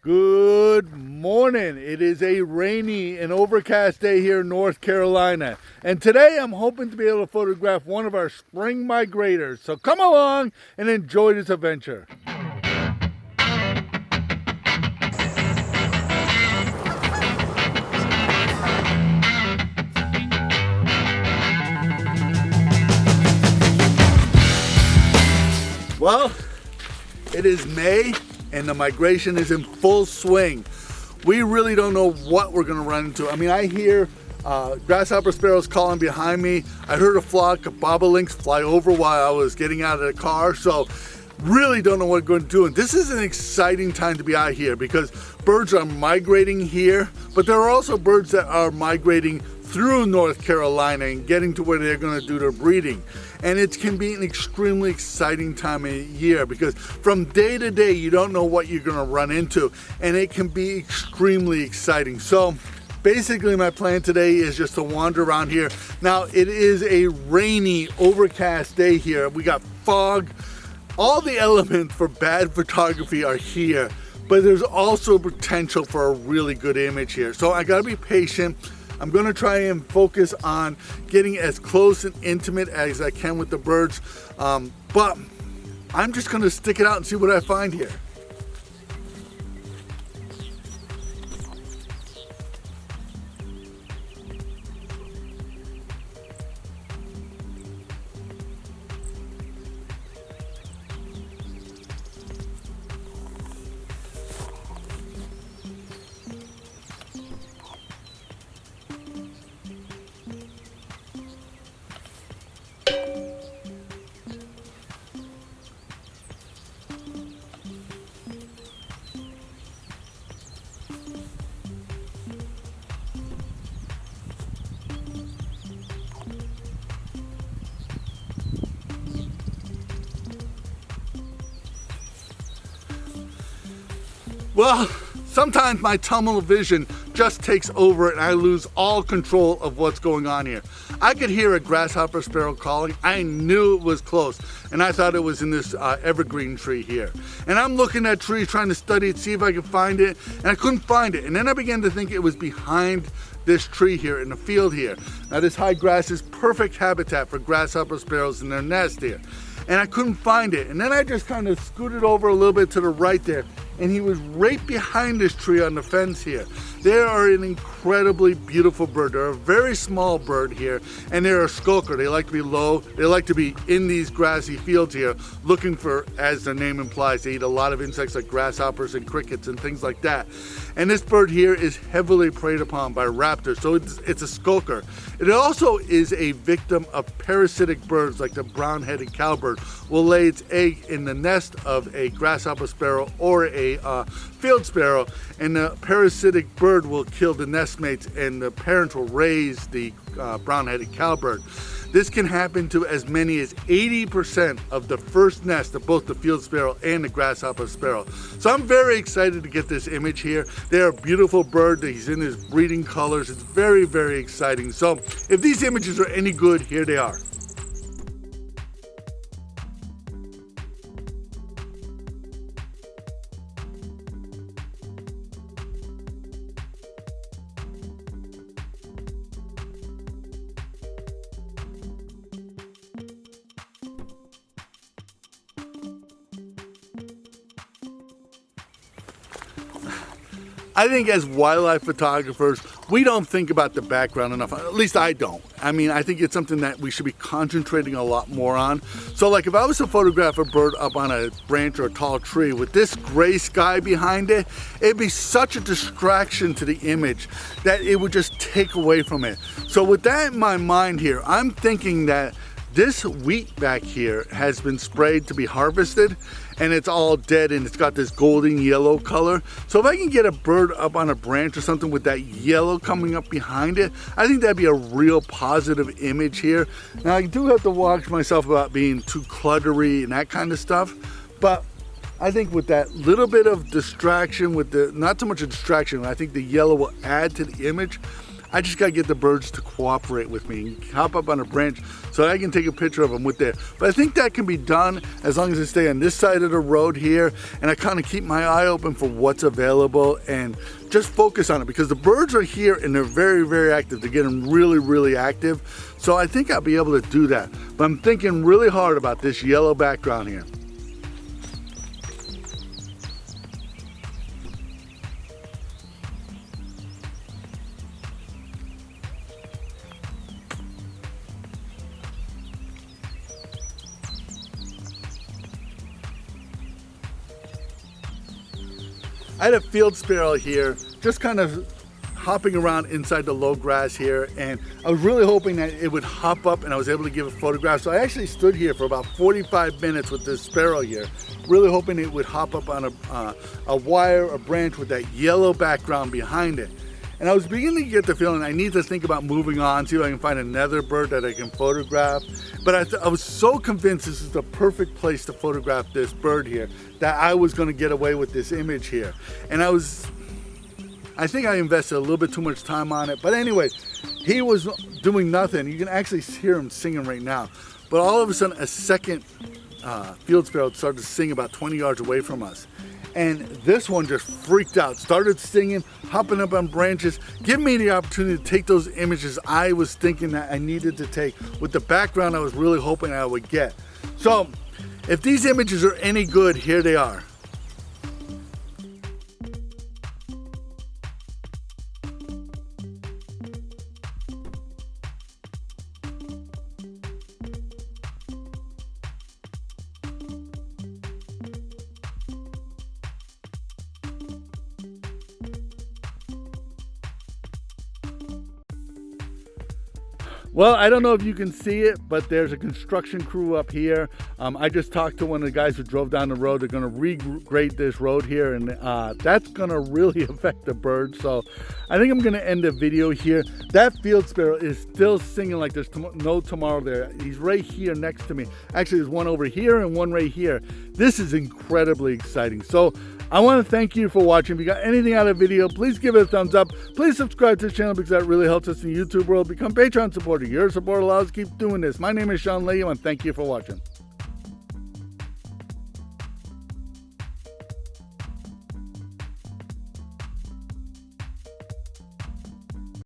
Good morning. It is a rainy and overcast day here in North Carolina. And today I'm hoping to be able to photograph one of our spring migrators. So come along and enjoy this adventure. Well, it is May and the migration is in full swing. We really don't know what we're gonna run into. I mean, I hear grasshopper sparrows calling behind me. I heard a flock of bobolinks fly over while I was getting out of the car. So really don't know what we're going to do. And this is an exciting time to be out here because birds are migrating here, but there are also birds that are migrating through North Carolina and getting to where they're going to do their breeding. And it can be an extremely exciting time of year because from day to day you don't know what you're going to run into, and it can be extremely exciting. So basically my plan today is just to wander around here. Now it is a rainy, overcast day here. We got fog. All the elements for bad photography are here, but there's also potential for a really good image here. So I gotta be patient. I'm gonna try and focus on getting as close and intimate as I can with the birds, but I'm just gonna stick it out and see what I find here. Well, sometimes my tunnel vision just takes over and I lose all control of what's going on here. I could hear a grasshopper sparrow calling. I knew it was close, and I thought it was in this evergreen tree here. And I'm looking at trees, trying to study it, see if I could find it, and I couldn't find it. And then I began to think it was behind this tree here in the field here. Now this high grass is perfect habitat for grasshopper sparrows in their nest here. And I couldn't find it. And then I just kind of scooted over a little bit to the right there, and he was right behind this tree on the fence here. They are an incredibly beautiful bird. They're a very small bird here, and they're a skulker. They like to be low. They like to be in these grassy fields here, looking for, as the name implies, they eat a lot of insects like grasshoppers and crickets and things like that. And this bird here is heavily preyed upon by raptors, so it's a skulker. It also is a victim of parasitic birds like the brown-headed cowbird. Will lay its egg in the nest of a grasshopper sparrow or a field sparrow, and the parasitic bird will kill the nestmates, and the parents will raise the brown-headed cowbird. This can happen to as many as 80% of the first nest of both the field sparrow and the grasshopper sparrow. So I'm very excited to get this image here. They're a beautiful bird. He's in his breeding colors. It's very, very exciting. So if these images are any good, here they are. I think as wildlife photographers, we don't think about the background enough. At least I don't. I mean, I think it's something that we should be concentrating a lot more on. So like if I was to photograph a bird up on a branch or a tall tree with this gray sky behind it, it'd be such a distraction to the image that it would just take away from it. So with that in my mind here, I'm thinking that this wheat back here has been sprayed to be harvested, and it's all dead and it's got this golden yellow color. So if I can get a bird up on a branch or something with that yellow coming up behind it, I think that'd be a real positive image here. Now I do have to watch myself about being too cluttery and that kind of stuff, but I think with that little bit of distraction, with the, not so much a distraction, I think the yellow will add to the image. I just gotta get the birds to cooperate with me and hop up on a branch so that I can take a picture of them with there. But I think that can be done as long as I stay on this side of the road here and I kind of keep my eye open for what's available and just focus on it, because the birds are here and they're very, very active. They're getting really, really active. So I think I'll be able to do that. But I'm thinking really hard about this yellow background here. I had a field sparrow here, just kind of hopping around inside the low grass here, and I was really hoping that it would hop up and I was able to give a photograph. So I actually stood here for about 45 minutes with this sparrow here, really hoping it would hop up on a wire, a branch with that yellow background behind it. And I was beginning to get the feeling I need to think about moving on, see if I can find another bird that I can photograph. But I was so convinced this is the perfect place to photograph this bird here that I was going to get away with this image here. And I think I invested a little bit too much time on it. But anyway, he was doing nothing. You can actually hear him singing right now. But all of a sudden, a second field sparrow started to sing about 20 yards away from us. And this one just freaked out, started singing, hopping up on branches, giving me the opportunity to take those images I was thinking that I needed to take with the background I was really hoping I would get. So if these images are any good, here they are. Well, I don't know if you can see it, but there's a construction crew up here. I just talked to one of the guys who drove down the road. They're going to regrade this road here, and that's going to really affect the birds. So I think I'm going to end the video here. That field sparrow is still singing like there's no tomorrow there. He's right here next to me. Actually, there's one over here and one right here. This is incredibly exciting. So I want to thank you for watching. If you got anything out of the video, please give it a thumbs up. Please subscribe to the channel because that really helps us in the YouTube world. Become Patreon supporter. Your support allows us to keep doing this. My name is Leahy, and thank you for watching.